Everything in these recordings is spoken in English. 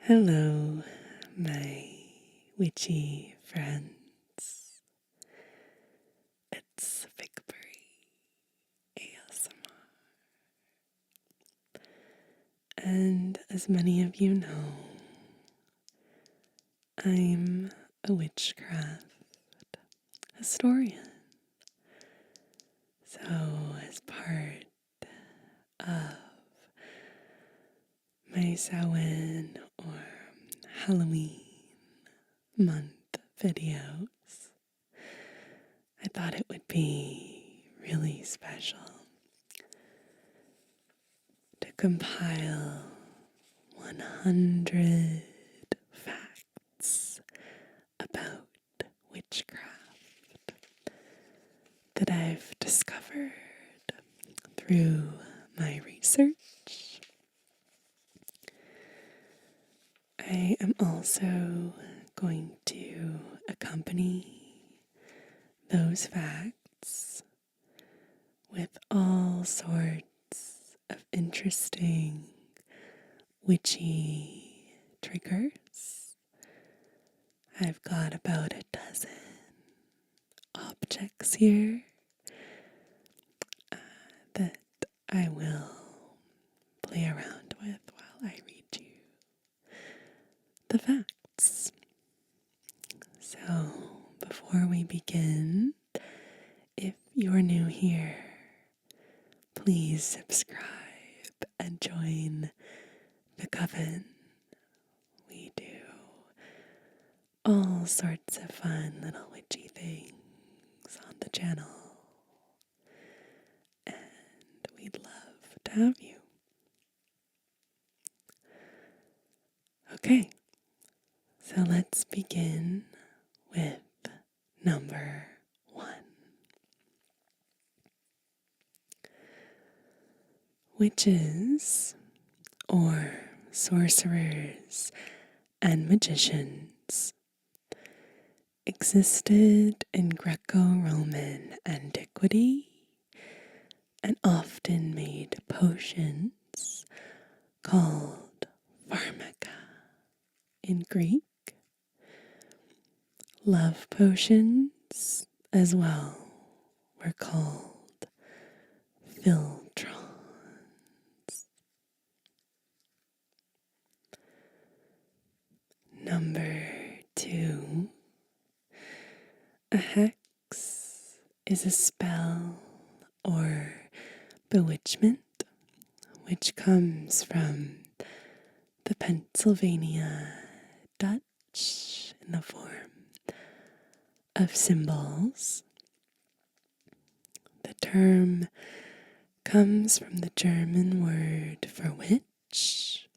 Hello, my witchy friends. It's Figbury ASMR. And as many of you know, I'm a witchcraft historian. So, as part of my Samhain or Halloween month videos, I thought it would be really special to compile 100 facts about witchcraft that I've discovered through my research. I am also going to accompany those facts with all sorts of interesting witchy triggers. I've got about a dozen objects here that I will play around with while I read you the facts. So, before we begin, if you're new here, please subscribe and join the coven. We do all sorts of fun little witchy things on the channel, and we'd love to have you. Okay, so let's begin with number 1. Witches, or sorcerers and magicians, existed in Greco-Roman antiquity and often made potions called pharmaca in Greek. Love potions as well were called philtrons. Number 2. A hex is a spell or bewitchment which comes from the Pennsylvania Dutch in the form of symbols. The term comes from the German word for witch,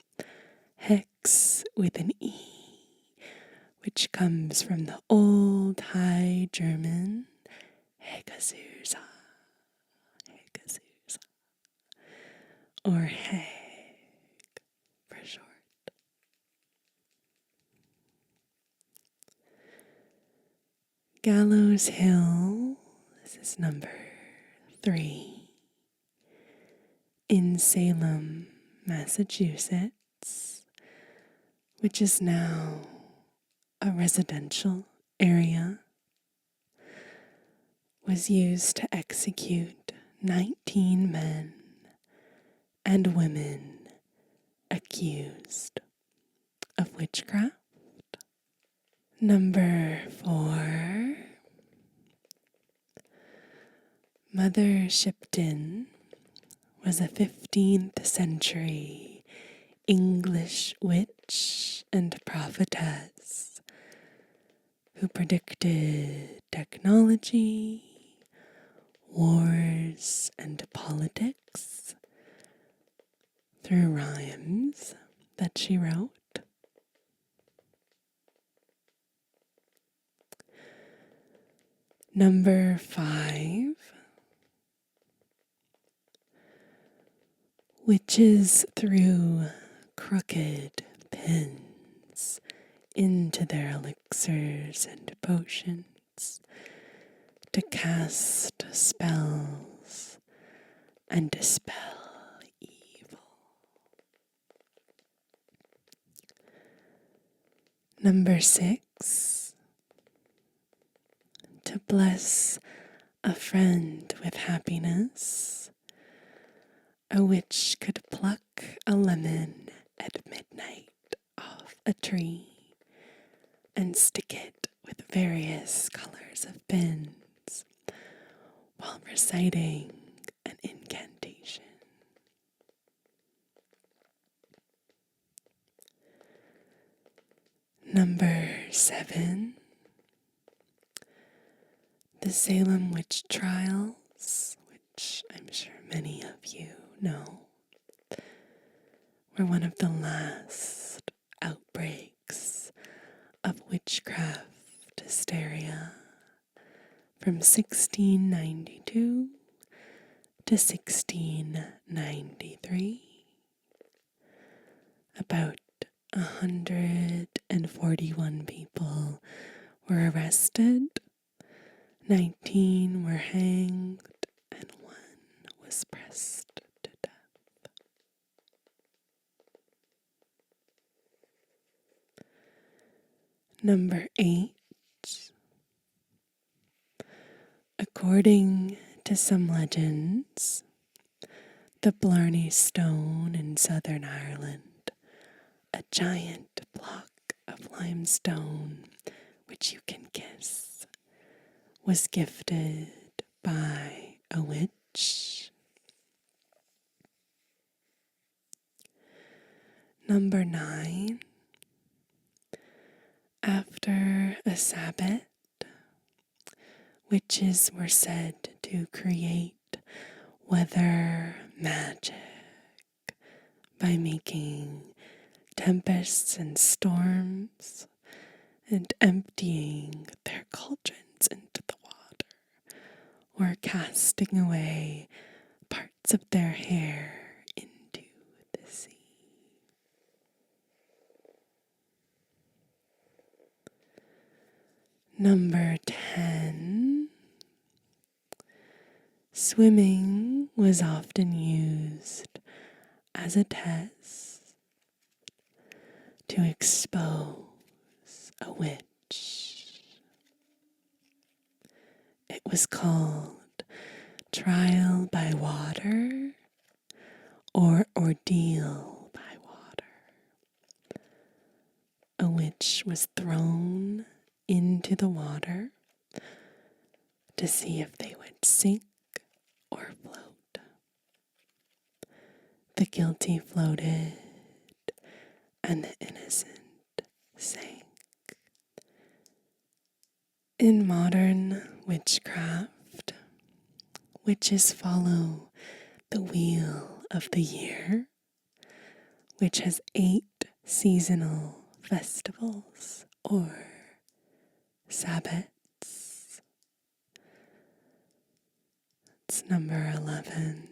hex with an E, which comes from the Old High German Hexersa, or Hag for short. Gallows Hill, this is number 3, in Salem, Massachusetts, which is now a residential area, was used to execute 19 men and women accused of witchcraft. Number 4. Mother Shipton was a 15th century English witch and prophetess who predicted technology, wars, and politics through rhymes that she wrote. Number 5. Witches threw crooked pins into their elixirs and potions to cast spells and dispel evil. Number 6, to bless a friend with happiness. A witch could pluck a lemon at midnight off a tree and stick it with various colors of pins while reciting an incantation. Number 7, the Salem witch trials, which I'm sure many of you know, were one of the last outbreaks of witchcraft hysteria from 1692 to 1693. About 141 people were arrested, 19 were hanged, and 1 was pressed to death. Number 8, according to some legends, the Blarney Stone in southern Ireland, a giant block of limestone which you can kiss, was gifted by a witch. Number 9, after a Sabbath, witches were said to create weather magic by making tempests and storms and emptying their cauldrons into the water or casting away parts of their hair into the sea. Number 10, swimming was often used as a test to expose a witch. It was called trial by water or ordeal by water. A witch was thrown into the water to see if they would sink or float. The guilty floated and the innocent sank. In modern witchcraft, witches follow the wheel of the year, which has 8 seasonal festivals or Sabbats. It's number 11.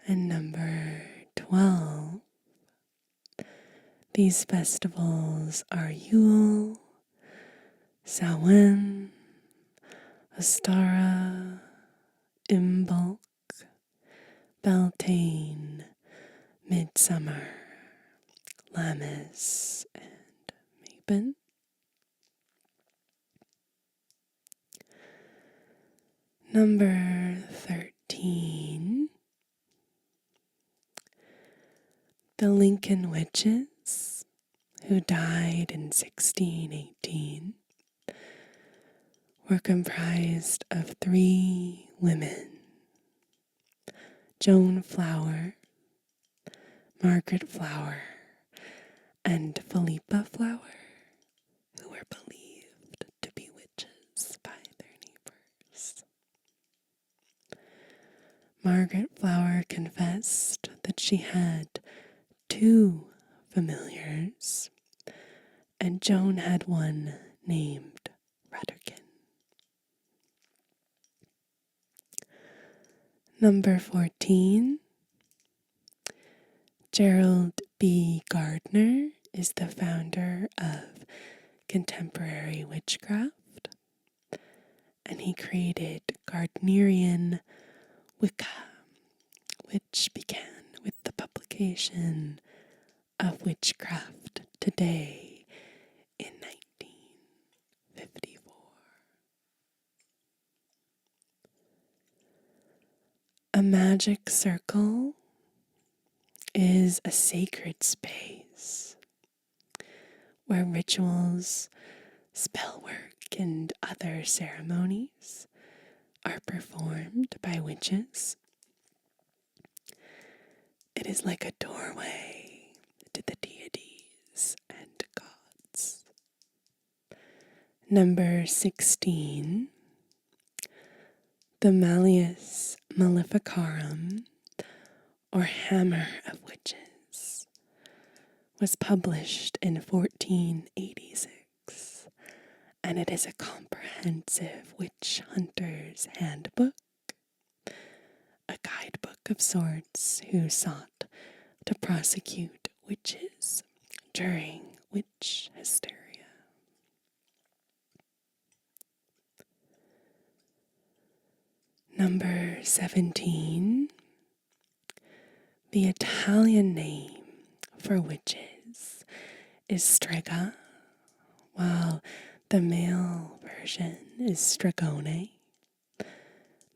And number 12. These festivals are Yule, Samhain, Ostara, Imbolc, Beltane, Midsummer, Lammas, and Mabon. Number 13, the Lincoln Witches, who died in 1618, were comprised of 3 women: Joan Flower, Margaret Flower, and Philippa Flower, who were believed to be witches by their neighbors. Margaret Flower confessed that she had 2 familiars, and Joan had one named Rudderkin. Number 14, Gerald B. Gardner is the founder of contemporary witchcraft, and he created Gardnerian Wicca, which began with the publication of Witchcraft Today magic circle is a sacred space where rituals, spell work, and other ceremonies are performed by witches. It is like a doorway to the deities and gods. Number 16, the Malleus Maleficarum, or Hammer of Witches, was published in 1486, and it is a comprehensive witch hunter's handbook, a guidebook of sorts who sought to prosecute witches during witch hysteria. Number 17, the Italian name for witches is Strega, while the male version is Stregone.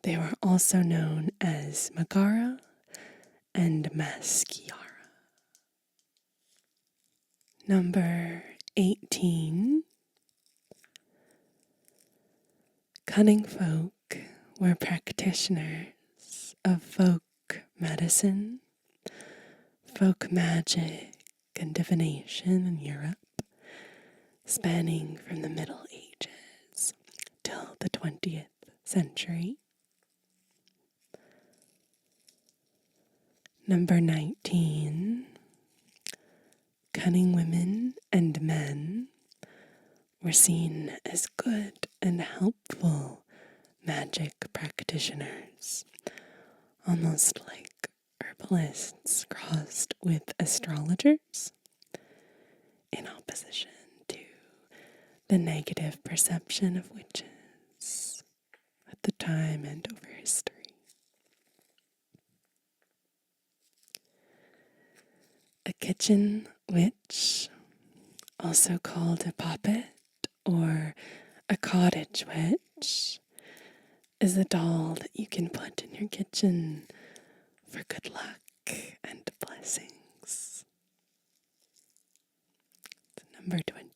They were also known as Megara and Maschiara. Number 18, cunning folk were practitioners of folk medicine, folk magic, and divination in Europe, spanning from the Middle Ages till the 20th century. Number 19, cunning women and men were seen as good and helpful magic practitioners, almost like herbalists crossed with astrologers, in opposition to the negative perception of witches at the time and over history. A kitchen witch, also called a poppet or a cottage witch, is a doll that you can put in your kitchen for good luck and blessings. Number 20.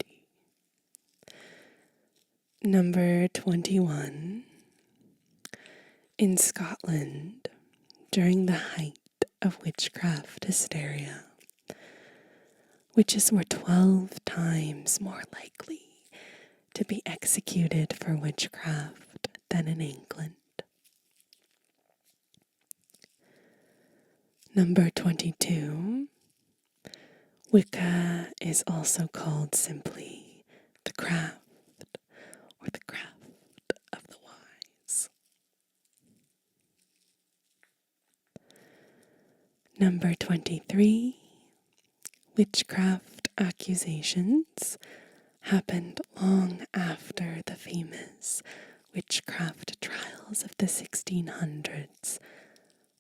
Number 21. In Scotland, during the height of witchcraft hysteria, witches were 12 times more likely to be executed for witchcraft than in England. Number 22. Wicca is also called simply the craft or the craft of the wise. Number 23. Witchcraft accusations happened long after the famous witchcraft trials of the 1600s,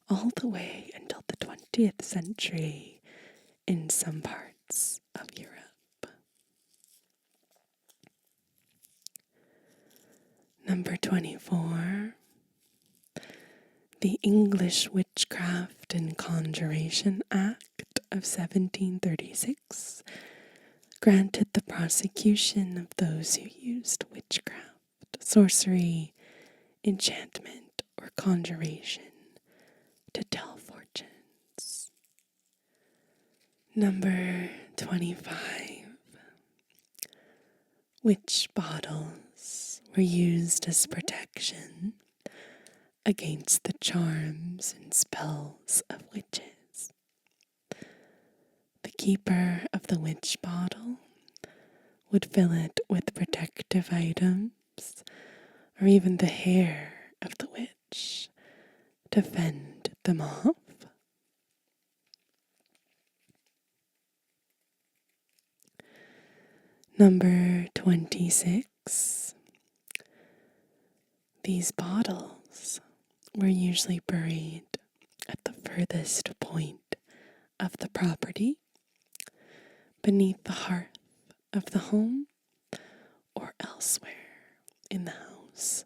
all the way until the 20th century in some parts of Europe. Number 24. The English Witchcraft and Conjuration Act of 1736 granted the prosecution of those who used witchcraft, sorcery, enchantment, or conjuration to tell fortunes. Number 25. Witch bottles were used as protection against the charms and spells of witches. The keeper of the witch bottle would fill it with protective items or even the hair of the witch to fend them off. Number 26. These bottles were usually buried at the furthest point of the property, beneath the hearth of the home, or elsewhere in the house.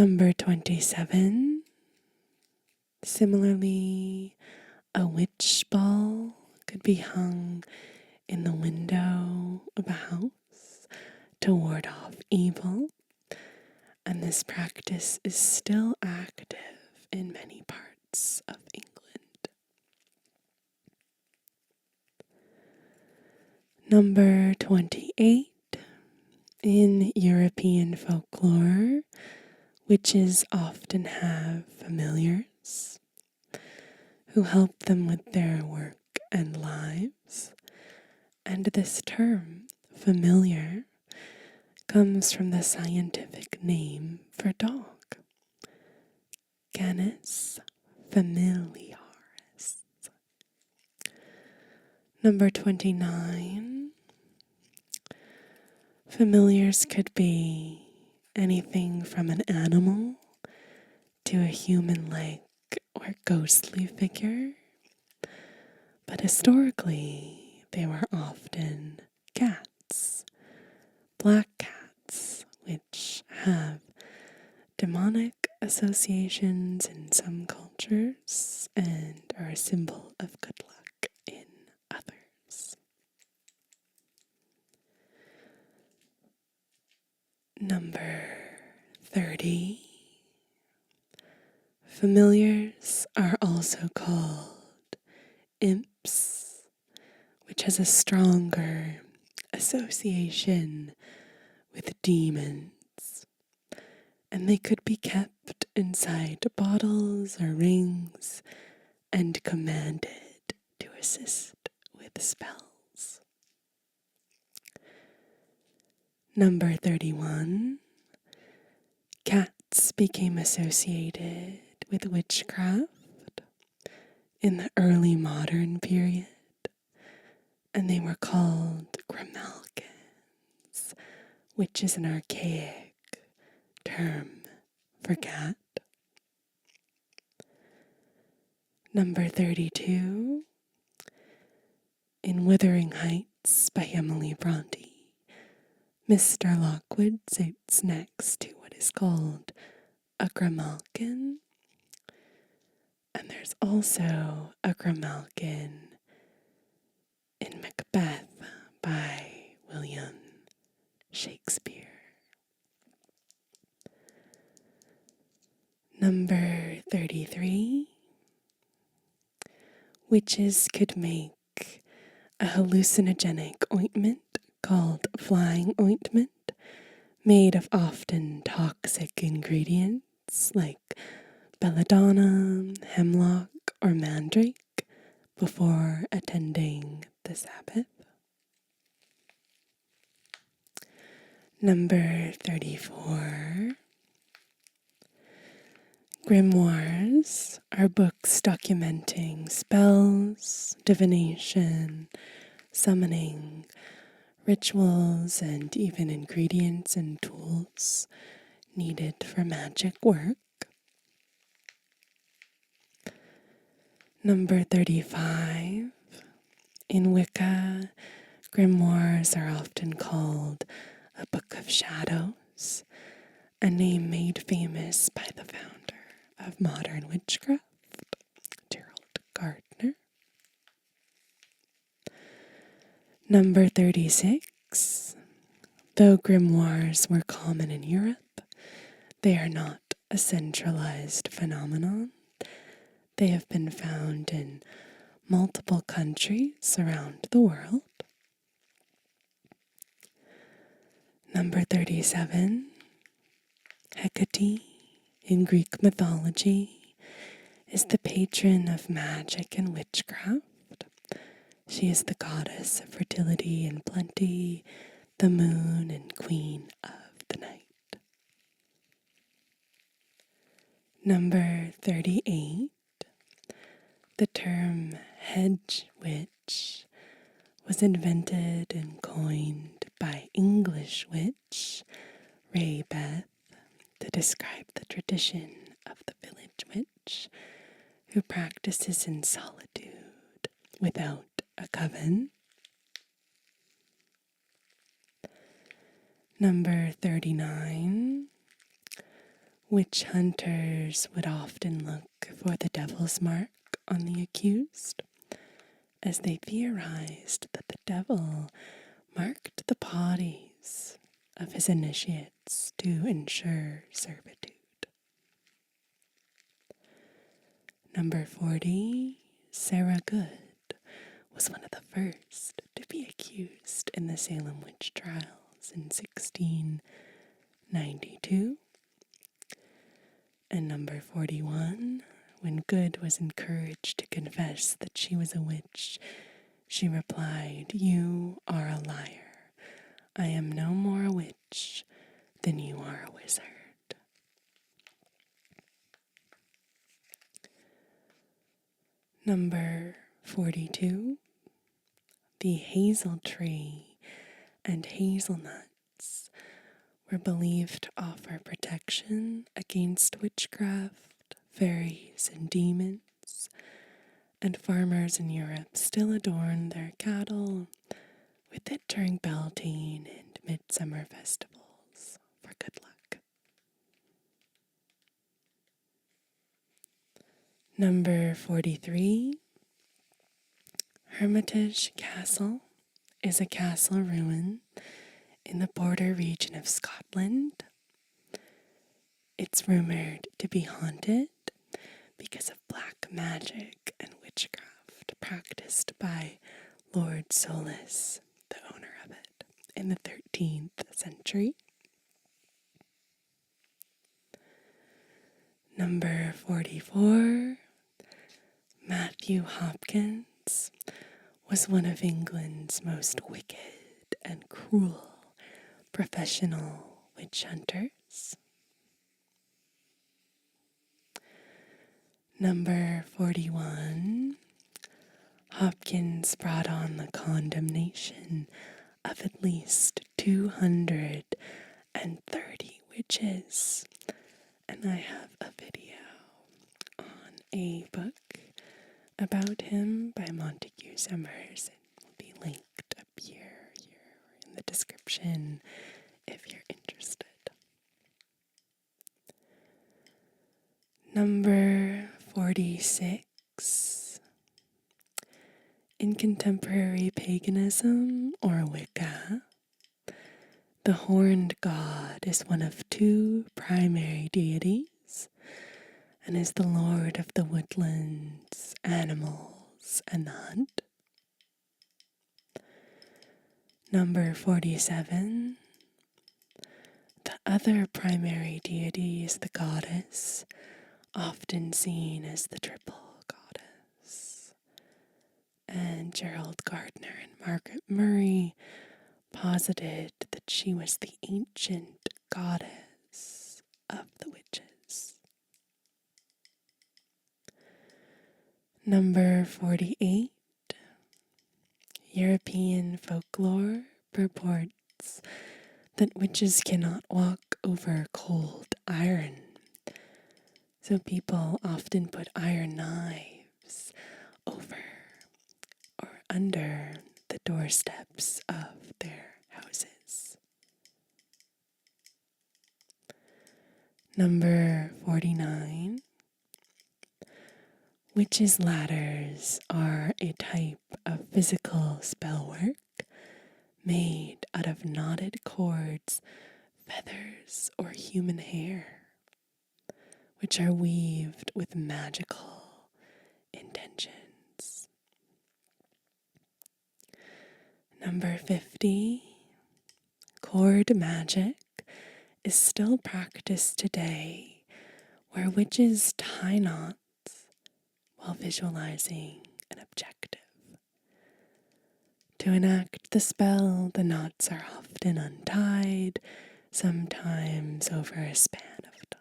Number 27. Similarly, a witch ball could be hung in the window of a house to ward off evil, and this practice is still active in many parts of England. Number 28. In European folklore, witches often have familiars who help them with their work and lives, and this term, familiar, comes from the scientific name for dog, Canis familiaris. Number 29. Familiars could be anything from an animal to a human-like or ghostly figure, but historically they were often cats, black cats, which have demonic associations in some cultures and are a symbol of good luck in others. Number 30. Familiars are also called imps, which has a stronger association with demons, and they could be kept inside bottles or rings and commanded to assist with spells. Number 31. Cats became associated with witchcraft in the early modern period, and they were called grimalkins, which is an archaic term for cat. Number 32. In Wuthering Heights by Emily Bronte, Mr. Lockwood sits next to what is called a grimalkin, and there's also a grimalkin in Macbeth by William Shakespeare. Number 33. Witches could make a hallucinogenic ointment called flying ointment, made of often toxic ingredients like belladonna, hemlock, or mandrake before attending the Sabbath. Number 34. Grimoires are books documenting spells, divination, summoning, rituals, and even ingredients and tools needed for magic work. Number 35. In Wicca, grimoires are often called a book of shadows, a name made famous by the founder of modern witchcraft, Gerald Gardner. Number 36. Though grimoires were common in Europe, they are not a centralized phenomenon. They have been found in multiple countries around the world. Number 37. Hecate, in Greek mythology, is the patron of magic and witchcraft. She is the goddess of fertility and plenty, the moon and queen of the night. Number 38. The term hedge witch was invented and coined by English witch Ray Beth to describe the tradition of the village witch who practices in solitude without a coven. Number 39. Witch hunters would often look for the devil's mark on the accused, as they theorized that the devil marked the bodies of his initiates to ensure servitude. Number 40, Sarah Good was one of the first to be accused in the Salem witch trials in 1692. And number 41, when Good was encouraged to confess that she was a witch, she replied, "You are a liar. I am no more a witch than you are a wizard." Number 42, the hazel tree and hazelnuts were believed to offer protection against witchcraft, fairies, and demons, and farmers in Europe still adorn their cattle with it during Beltane and midsummer festivals for good luck. Number 43, Hermitage Castle is a castle ruin in the border region of Scotland. It's rumored to be haunted because of black magic and witchcraft practiced by Lord Solus, the owner of it, in the 13th century. Number 44, Matthew Hopkins was one of England's most wicked and cruel professional witch hunters. Number 41, Hopkins brought on the condemnation of at least 230 witches, and I have a video on a book about him by Montague Summers. It will be linked up here in the description if you're interested. Number 46. In contemporary paganism or Wicca, the horned god is one of two primary deities and is the lord of the woodlands, animals, and the hunt. Number 47. The other primary deity is the goddess, often seen as the triple goddess. And Gerald Gardner and Margaret Murray posited that she was the ancient goddess of the witches. Number 48. European folklore purports that witches cannot walk over cold iron, so people often put iron knives over or under the doorsteps of their houses. Number 49. Witches' ladders are a type of physical spell work made out of knotted cords, feathers, or human hair, which are weaved with magical intentions. Number 50. Cord magic is still practiced today, where witches tie knots while visualizing an objective. To enact the spell, the knots are often untied, sometimes over a span of time.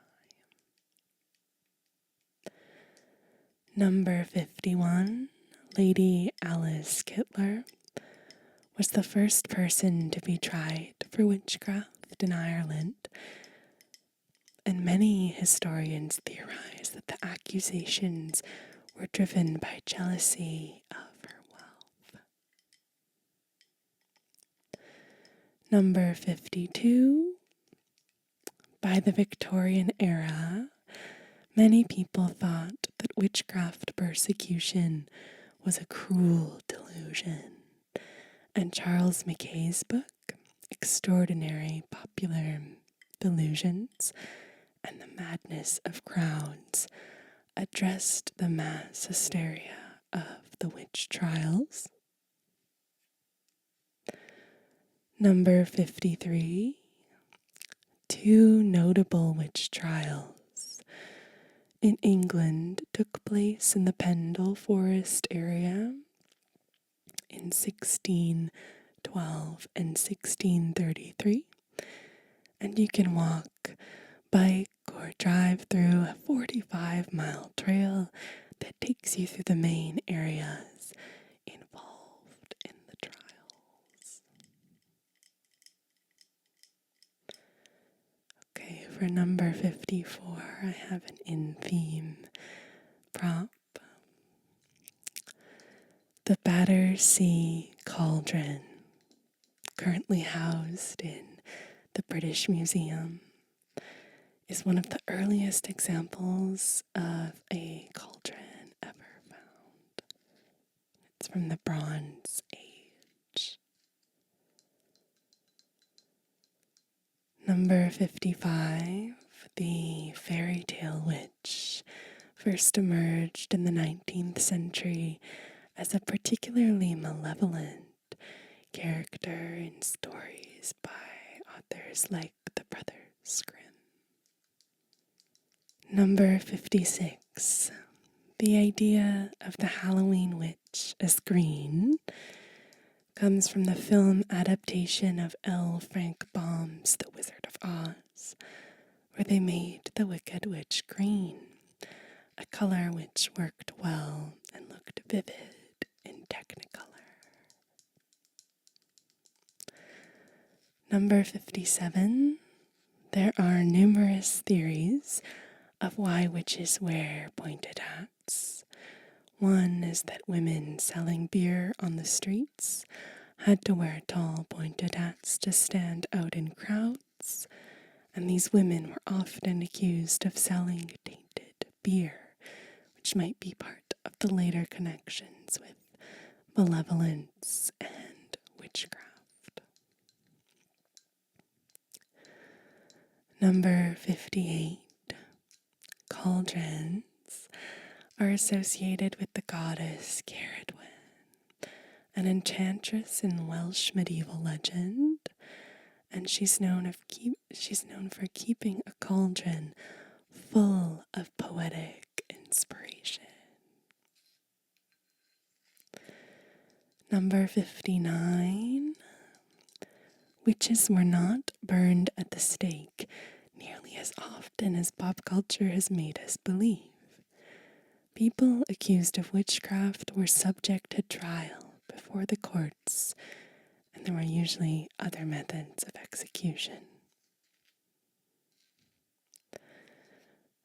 Number 51, Lady Alice Kittler, was the first person to be tried for witchcraft in Ireland, and many historians theorize that the accusations were driven by jealousy of her wealth. Number 52, By the Victorian era, many people thought that witchcraft persecution was a cruel delusion, and Charles Mackay's book, Extraordinary Popular Delusions and the Madness of Crowds, addressed the mass hysteria of the witch trials. Number 53, two notable witch trials in England took place in the Pendle Forest area in 1612 and 1633, and you can walk, bike, or drive through a 45-mile trail that takes you through the main areas involved in the trials. Okay, for number 54, I have an in-theme prop. The Battersea Cauldron, currently housed in the British Museum, is one of the earliest examples of a cauldron ever found. It's from the Bronze Age. Number 55, the fairy tale witch first emerged in the 19th century as a particularly malevolent character in stories by authors like the Brothers Grimm. Number 56. The idea of the Halloween witch as green comes from the film adaptation of L. Frank Baum's The Wizard of Oz, where they made the Wicked Witch green, a color which worked well and looked vivid in Technicolor. Number 57. There are numerous theories of why witches wear pointed hats. One is that women selling beer on the streets had to wear tall pointed hats to stand out in crowds, and these women were often accused of selling tainted beer, which might be part of the later connections with malevolence and witchcraft. Number 58. Cauldrons are associated with the goddess Ceridwen, an enchantress in Welsh medieval legend, and she's known for keeping a cauldron full of poetic inspiration. Number 59. Witches were not burned at the stake nearly as often as pop culture has made us believe. People accused of witchcraft were subject to trial before the courts, and there were usually other methods of execution.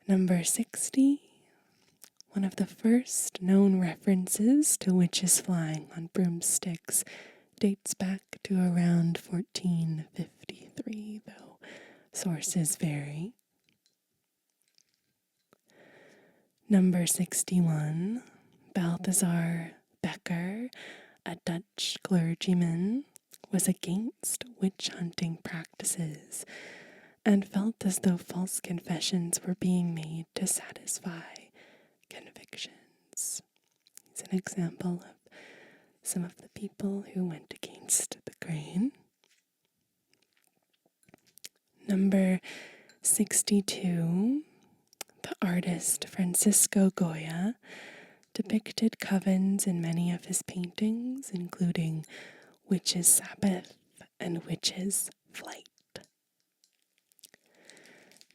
Number 60. One of the first known references to witches flying on broomsticks dates back to around 1453, though sources vary. Number 61, Balthazar Bekker, a Dutch clergyman, was against witch hunting practices and felt as though false confessions were being made to satisfy convictions. He's an example of some of the people who went against the grain. Number 62, the artist Francisco Goya depicted covens in many of his paintings, including Witch's Sabbath and Witch's Flight.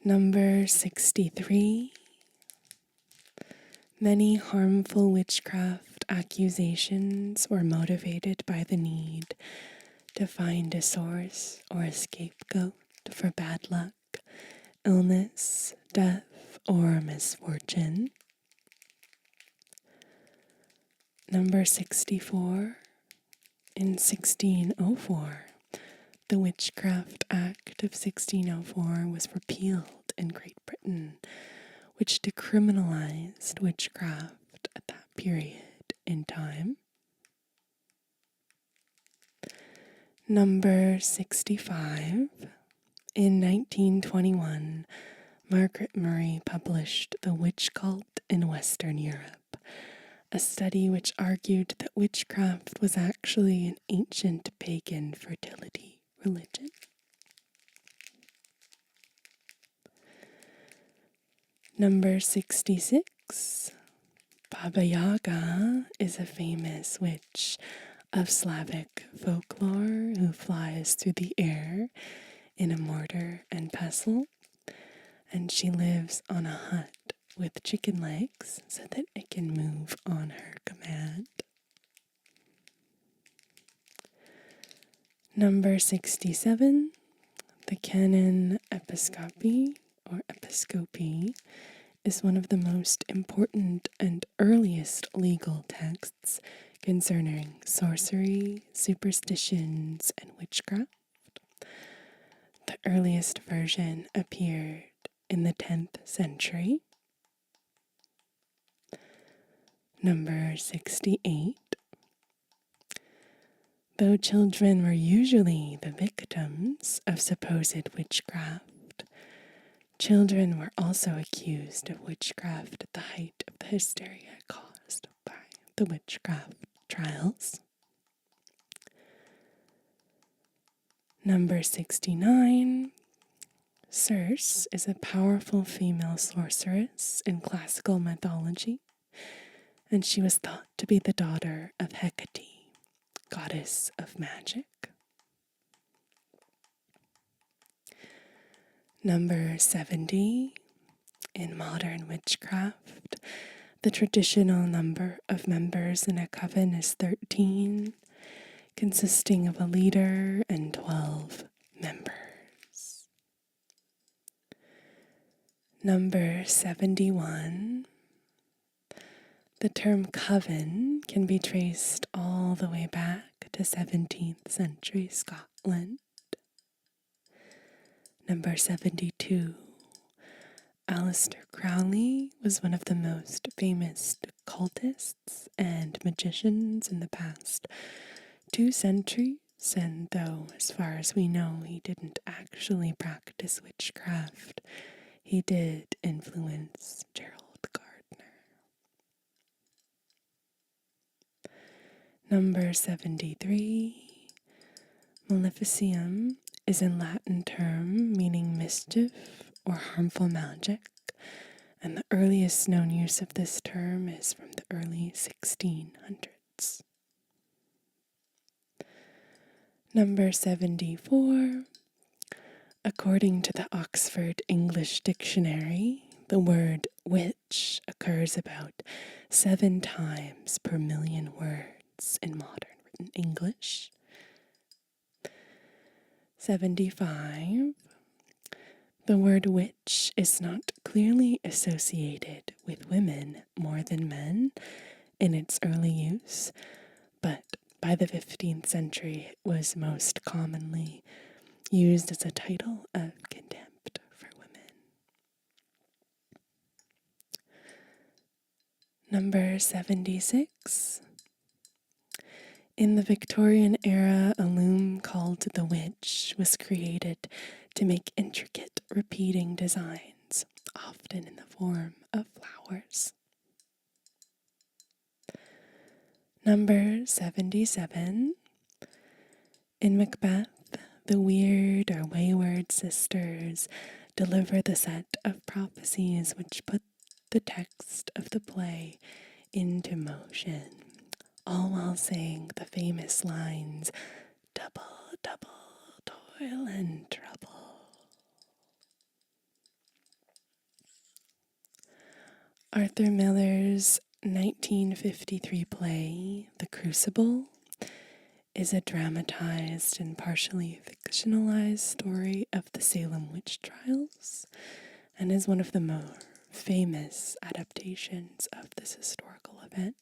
Number 63, many harmful witchcraft accusations were motivated by the need to find a source or a scapegoat for bad luck, illness, death, or misfortune. Number 64, in 1604, the Witchcraft Act of 1604 was repealed in Great Britain, which decriminalized witchcraft at that period in time. Number 65. In 1921, Margaret Murray published The Witch Cult in Western Europe, a study which argued that witchcraft was actually an ancient pagan fertility religion. Number 66. Baba Yaga is a famous witch of Slavic folklore who flies through the air in a mortar and pestle, and she lives on a hut with chicken legs so that it can move on her command. Number 67, the Canon Episcopi or Episcopi is one of the most important and earliest legal texts concerning sorcery, superstitions, and witchcraft. The earliest version appeared in the 10th century. Number 68. Though children were usually the victims of supposed witchcraft, children were also accused of witchcraft at the height of the hysteria caused by the witchcraft trials. Number 69. Circe is a powerful female sorceress in classical mythology, and she was thought to be the daughter of Hecate, goddess of magic. Number 70. In modern witchcraft, the traditional number of members in a coven is 13, consisting of a leader and 12 members. Number 71. The term coven can be traced all the way back to 17th century Scotland. Number 72. Aleister Crowley was one of the most famous occultists and magicians in the past 2 centuries, and though, as far as we know, he didn't actually practice witchcraft, he did influence Gerald Gardner. Number 73. Maleficium is a Latin term meaning mischief or harmful magic, and the earliest known use of this term is from the early 1600s. Number 74. According to the Oxford English Dictionary, the word witch occurs about 7 times per million words in modern written English. 75. The word witch is not clearly associated with women more than men in its early use, but by the 15th century it was most commonly used as a title of contempt for women. Number 76. In the Victorian era, a loom called the witch was created to make intricate repeating designs, often in the form of flowers. Number 77. In Macbeth, the weird or wayward sisters deliver the set of prophecies which put the text of the play into motion, all while saying the famous lines, "Double, double, toil and trouble." Arthur Miller's 1953 play, The Crucible, is a dramatized and partially fictionalized story of the Salem witch trials and is one of the more famous adaptations of this historical event.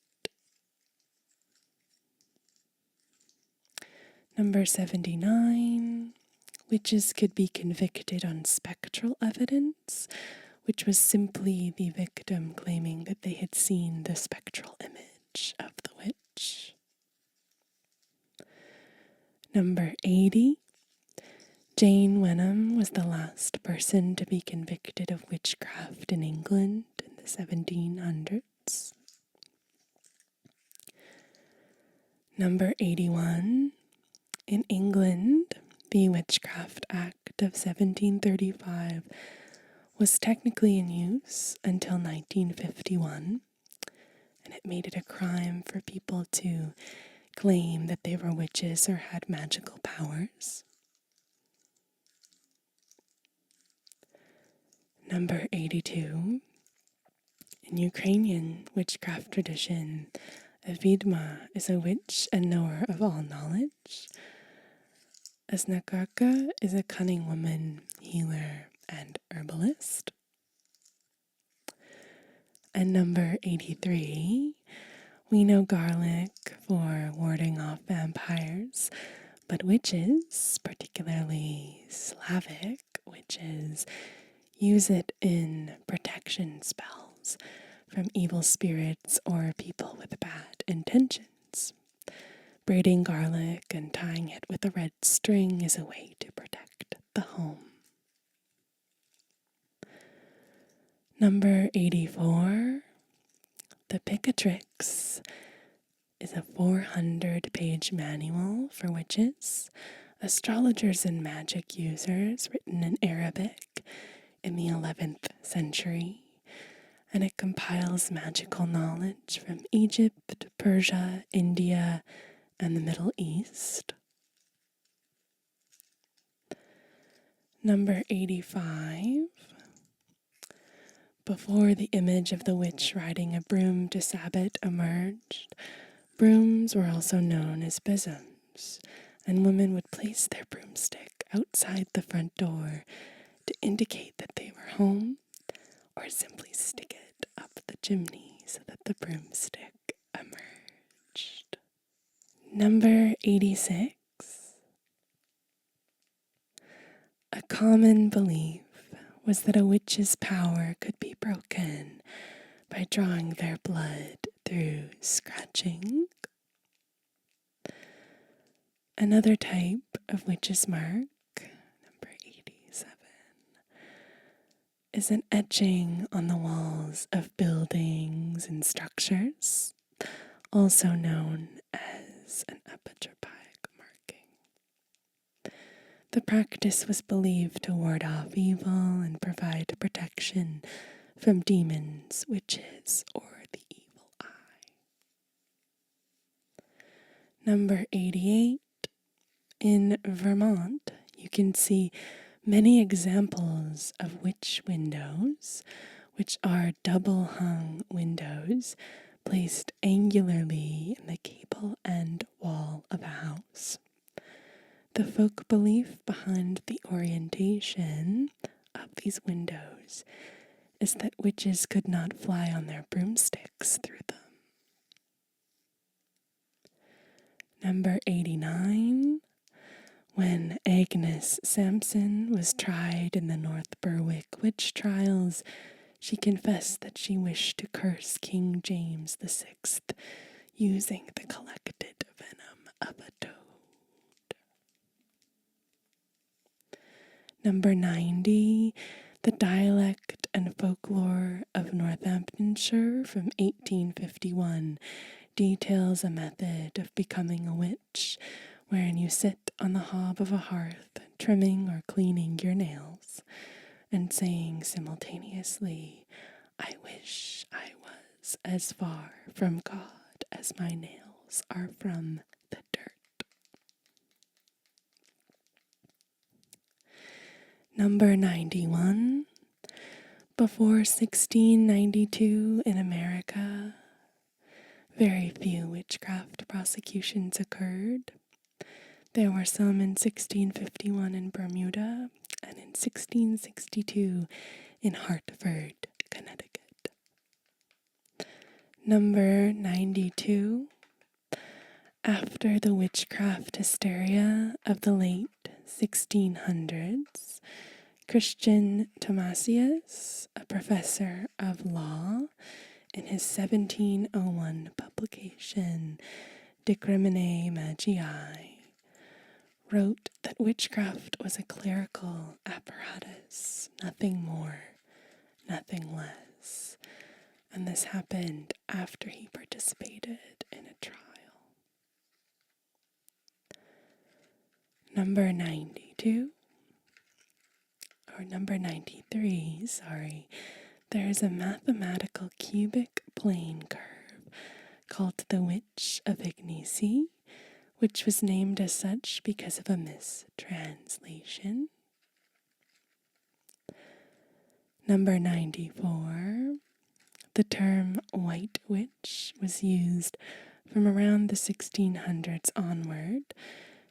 Number 79. Witches could be convicted on spectral evidence, which was simply the victim claiming that they had seen the spectral image of the witch. Number 80. Jane Wenham was the last person to be convicted of witchcraft in England in the 1700s. Number 81. In England, the Witchcraft Act of 1735 was technically in use until 1951, and it made it a crime for people to claim that they were witches or had magical powers. Number 82. In Ukrainian witchcraft tradition, a vidma is a witch and knower of all knowledge. A znakarka is a cunning woman, healer, and herbalist. And number 83, we know garlic for warding off vampires, but witches, particularly Slavic witches, use it in protection spells from evil spirits or people with bad intentions. Braiding garlic and tying it with a red string is a way to protect the home. Number 84, The Picatrix is a 400-page manual for witches, astrologers, and magic users written in Arabic in the 11th century, and it compiles magical knowledge from Egypt, Persia, India, and the Middle East. Number 85. Before the image of the witch riding a broom to Sabbath emerged, brooms were also known as besoms, and women would place their broomstick outside the front door to indicate that they were home, or simply stick it up the chimney so that the broomstick emerged. Number 86. A common belief was that a witch's power could be broken by drawing their blood through scratching. Another type of witch's mark, number 87, is an etching on the walls of buildings and structures, also known as an apotropaic marking. The practice was believed to ward off evil and provide protection from demons, witches, or the evil eye. Number 88. In Vermont, you can see many examples of witch windows, which are double-hung windows placed angularly in the gable end wall of a house. The folk belief behind the orientation of these windows is that witches could not fly on their broomsticks through them. Number 89. When Agnes Sampson was tried in the North Berwick witch trials, she confessed that she wished to curse King James VI using the collected venom of a toad. Number 90, the dialect and folklore of Northamptonshire from 1851 details a method of becoming a witch wherein you sit on the hob of a hearth, trimming or cleaning your nails, and saying simultaneously, "I wish I was as far from God as my nails are from the dirt." Number 91. Before 1692 in America, very few witchcraft prosecutions occurred. There were some in 1651 in Bermuda and in 1662 in Hartford, Connecticut. Number 92. After the witchcraft hysteria of the late 1600s, Christian Thomasius, a professor of law, in his 1701 publication, De Crimine Magii, wrote that witchcraft was a clerical apparatus, nothing more, nothing less, and this happened after he participated in a trial. Number 93, there is a mathematical cubic plane curve called the Witch of Ignacy, which was named as such because of a mistranslation. Number 94, the term white witch was used from around the 1600s onward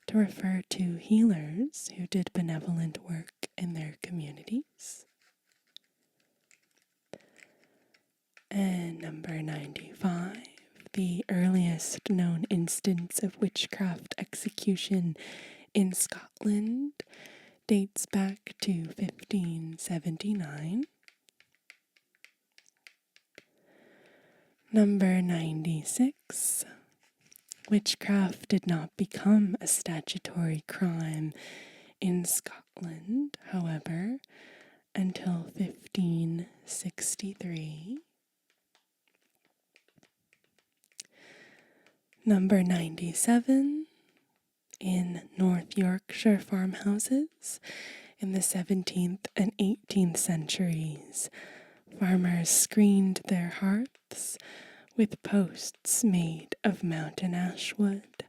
to refer to healers who did benevolent work in their communities. And number 95, the earliest known instance of witchcraft execution in Scotland dates back to 1579. Number 96, witchcraft did not become a statutory crime in Scotland, however, until 1563. Number 97, in North Yorkshire farmhouses in the 17th and 18th centuries, farmers screened their hearths with posts made of mountain ash wood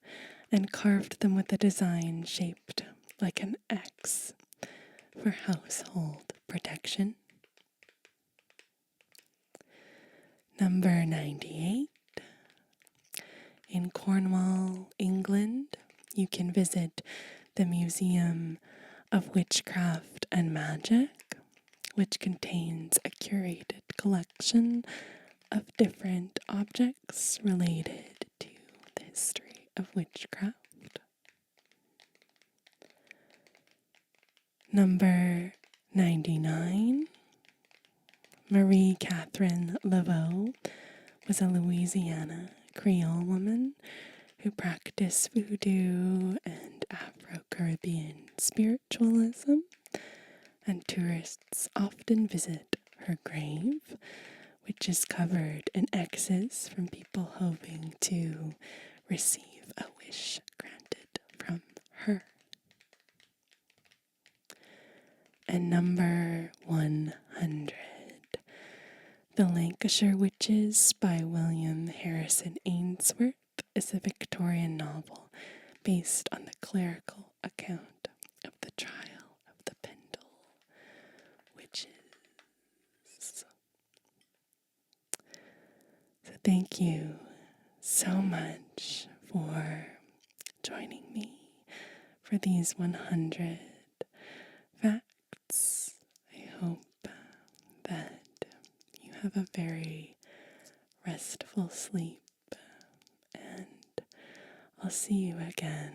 and carved them with a design shaped like an X for household protection. Number 98, in Cornwall, England, you can visit the Museum of Witchcraft and Magic, which contains a curated collection of different objects related to the history of witchcraft. Number 99, Marie Catherine Laveau was a Louisiana Creole woman who practiced voodoo and Afro-Caribbean spiritualism, and tourists often visit her grave, which is covered in X's from people hoping to receive a wish granted from her. And number 100, The Lancashire Witches by William Harrison Ainsworth is a Victorian novel based on the clerical account of the trial of the Pendle witches. So thank you so much for joining me for these 100 facts. I hope that you have a very restful sleep, and I'll see you again